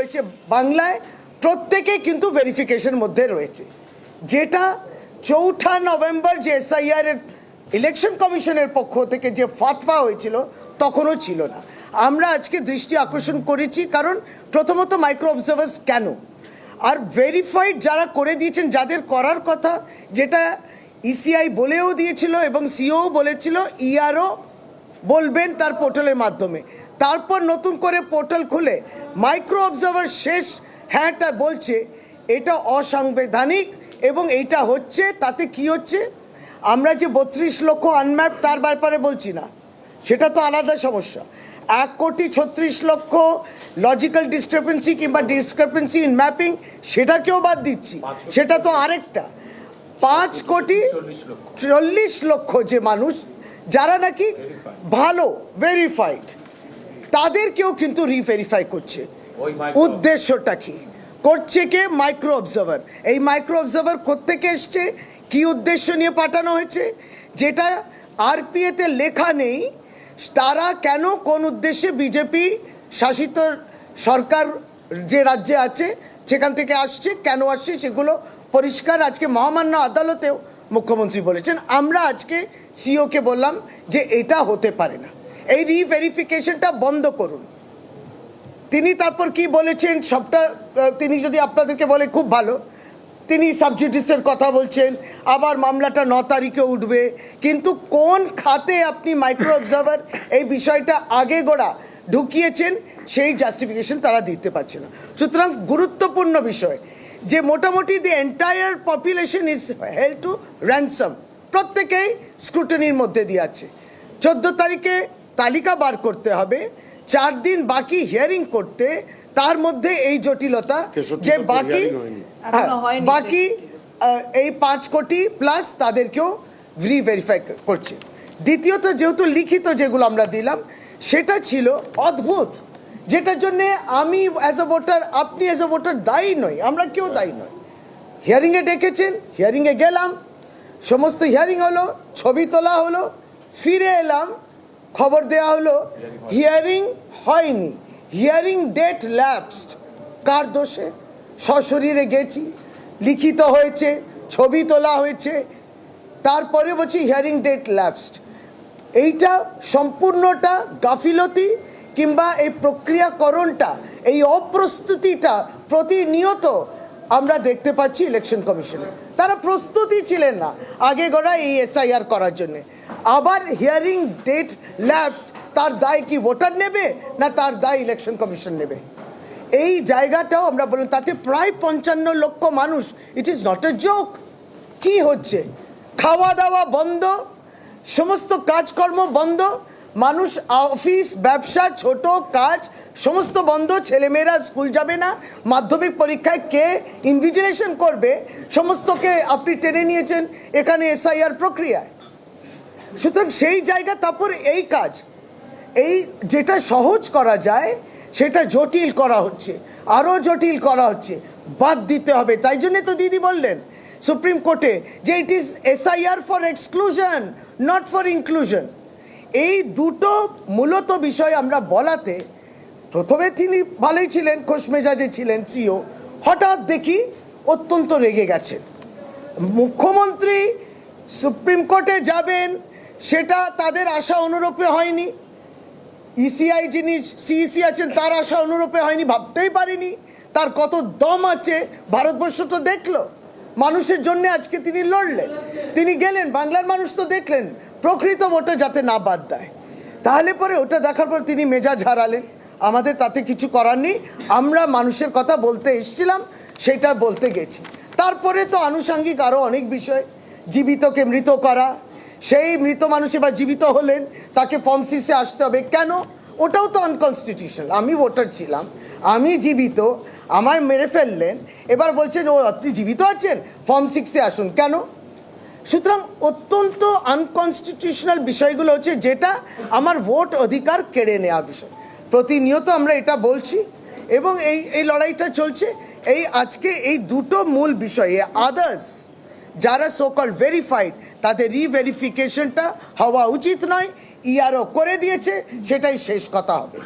রয়েছে বাংলায় প্রত্যেকে কিন্তু ভেরিফিকেশন মধ্যে রয়েছে, যেটা 4 নভেম্বর যে এসআইআর এর ইলেকশন কমিশনের পক্ষ থেকে যে ফাতফা হয়েছিল তখনও ছিল না। আমরা আজকে দৃষ্টি আকর্ষণ করেছি, কারণ প্রথমত মাইক্রো অবজার্ভার্স কেন, আর ভেরিফাইড যারা করে দিয়েছেন, যাদের করার কথা, যেটা ইসিআই বলেও দিয়েছিল এবং সিও বলেছিল, ইআরও বলবেন তার পোর্টালের মাধ্যমে, তারপর নতুন করে পোর্টাল খুলে মাইক্রো অবজার্ভার শেষ হ্যাঁটা বলছে, এটা অসাংবিধানিক। এবং এইটা হচ্ছে, তাতে কি হচ্ছে, আমরা যে 32 লক্ষ আনম্যাপ তার ব্যাপারে বলছি না, সেটা তো আলাদা সমস্যা। 1,36,00,000 লজিক্যাল ডিসক্রিপেন্সি কিংবা ডিসক্রিপেন্সি ইন ম্যাপিং, সেটাকেও বাদ দিচ্ছি, সেটা তো আরেকটা। 5,40,00,000 যে মানুষ যারা নাকি ভালো ভেরিফাইড, তাদেরকেও কিন্তু রিভেরিফাই করছে। উদ্দেশ্যটা কি করছে? কে? Micro observer. এই মাইক্রো অবজার্ভার কোত্থেকে এসছে, কি উদ্দেশ্য নিয়ে পাঠানো হয়েছে, যেটা আরপিএতে লেখা নেই। তারা কেন, কোন উদ্দেশ্যে বিজেপি শাসিত সরকার যে রাজ্যে আছে সেখান থেকে আসছে, কেন আসছে, সেগুলো পরিষ্কার আজকে মহামান্য আদালতেও মুখ্যমন্ত্রী বলেছেন। আমরা আজকে সিওকে বললাম যে এটা হতে পারে না, এই রিভেরিফিকেশনটা বন্ধ করুন। তিনি তারপর কি বলেছেন সবটা তিনি যদি আপনাদেরকে বলে খুব ভালো, তিনি সাবজুডিসের কথা বলছেন, আবার মামলাটা 9 তারিখে উঠবে, কিন্তু কোন খাতে আপনি মাইক্রো অবজার্ভার এই বিষয়টা আগে গোড়া ঢুকিয়েছেন সেই জাস্টিফিকেশন তারা দিতে পারছে না। সুতরাং গুরুত্বপূর্ণ বিষয় যে মোটামুটি the entire population is held to ransom, প্রত্যেকেই স্ক্রুটনির মধ্যে দিয়ে আছে। 14 তারিখে তালিকা বার করতে হবে, 4 দিন বাকি হিয়ারিং করতে, তার মধ্যে এই জটিলতা যে বাকি এই 5 কোটি প্লাস তাদেরকেও রিভেরিফাই করছে। দ্বিতীয়ত, যেহেতু লিখিত যেগুলো আমরা দিলাম সেটা ছিল অদ্ভুত, যেটার জন্যে আমি অ্যাজ এ ভোটার, আপনি অ্যাজ এ ভোটার দায়ী নই, আমরা কেউ দায়ী নই। হিয়ারিংয়ে ডেকেছেন, হিয়ারিংয়ে গেলাম, সমস্ত হিয়ারিং হলো, ছবি তোলা হলো, ফিরে এলাম, খবর দেওয়া হলো হিয়ারিং হয়নি, হিয়ারিং ডেট ল্যাপসড। কার দোষে? সশরীরে গেছি, লিখিত হয়েছে, ছবি তোলা হয়েছে, তারপরে বলছি হিয়ারিং ডেট ল্যাপসড। এইটা সম্পূর্ণটা গাফিলতি কিংবা এই প্রক্রিয়াকরণটা, এই অপ্রস্তুতিটা প্রতিনিয়ত আমরা দেখতে পাচ্ছি ইলেকশন কমিশনে। তারা প্রস্তুতি ছিলেন না আগে গোড়া এই এসআইআর করার জন্য। আবার হিয়ারিং ডেট ল্যাপসড, তার দায় কি ভোটার নেবে না তার দায় ইলেকশন কমিশন নেবে? এই জায়গাটাও আমরা বললাম, তাতে প্রায় 55 লক্ষ মানুষ। It is not a joke. কি হচ্ছে? খাওয়া দাওয়া বন্ধ, সমস্ত কাজকর্ম বন্ধ, মানুষ অফিস ব্যবসা ছোট কাজ সমস্ত বন্ধ, ছেলেমেয়েরা স্কুল যাবে না, মাধ্যমিক পরীক্ষায় কে ইনভিজিলেশন করবে, সমস্তকে আপনি টেনে নিয়েছেন এখানে এসআইআর প্রক্রিয়ায়। সুতরাং সেই জায়গা, তারপর এই কাজ, এই যেটা সহজ করা যায় সেটা জটিল করা হচ্ছে, আরও জটিল করা হচ্ছে, বাদ দিতে হবে। তাই জন্যে তো দিদি বললেন সুপ্রিম কোর্টে যে it is SIR for exclusion not for inclusion. এই দুটো মূলত বিষয় আমরা বলাতে প্রথমে তিনি ভালোই ছিলেন, খোশ মেজাজে ছিলেন সিও, হঠাৎ দেখি অত্যন্ত রেগে গেছেন। মুখ্যমন্ত্রী সুপ্রিম কোর্টে যাবেন সেটা তাদের আশা অনুরূপে হয়নি, ইসিআই যিনি সিইসি আছেন তার আশা অনুরূপে হয়নি, ভাবতেই পারিনি তার কত দম আছে ভারতবর্ষ তো দেখলো। মানুষের জন্য আজকে তিনি লড়লেন, তিনি গেলেন, বাংলার মানুষ তো দেখলেন প্রকৃত ভোটে যাতে না বাদ দেয়। তাহলে পরে ওটা দেখার পর তিনি মেজাজ হারালেন। আমাদের তাতে কিছু করার নেই, আমরা মানুষের কথা বলতে এসেছিলাম, সেটা বলতে গেছি। তারপরে তো আনুষঙ্গিক আরও অনেক বিষয়, জীবিতকে মৃত করা, সেই মৃত মানুষ এবার জীবিত হলেন, তাকে ফর্ম 6-এ আসতে হবে কেন? ওটাও তো আনকনস্টিটিউশনাল। আমি ভোটার ছিলাম, আমি জীবিত, আমায় মেরে ফেললেন, এবার বলছেন ও আপনি জীবিত আছেন, ফর্ম 6-এ আসুন কেন? সুতরাং অত্যন্ত আনকনস্টিটিউশনাল বিষয়গুলো হচ্ছে, যেটা আমার ভোট অধিকার কেড়ে নেওয়ার বিষয়। প্রতিনিয়ত আমরা এটা বলছি এবং এই লড়াইটা চলছে। এই আজকে এই দুটো মূল বিষয়ে আদার্স যারা সোকল ভেরিফাইড তাদের রিভেরিফিকেশনটা হওয়া উচিত নয়, ইআরও করে দিয়েছে, সেটাই শেষ কথা হবে।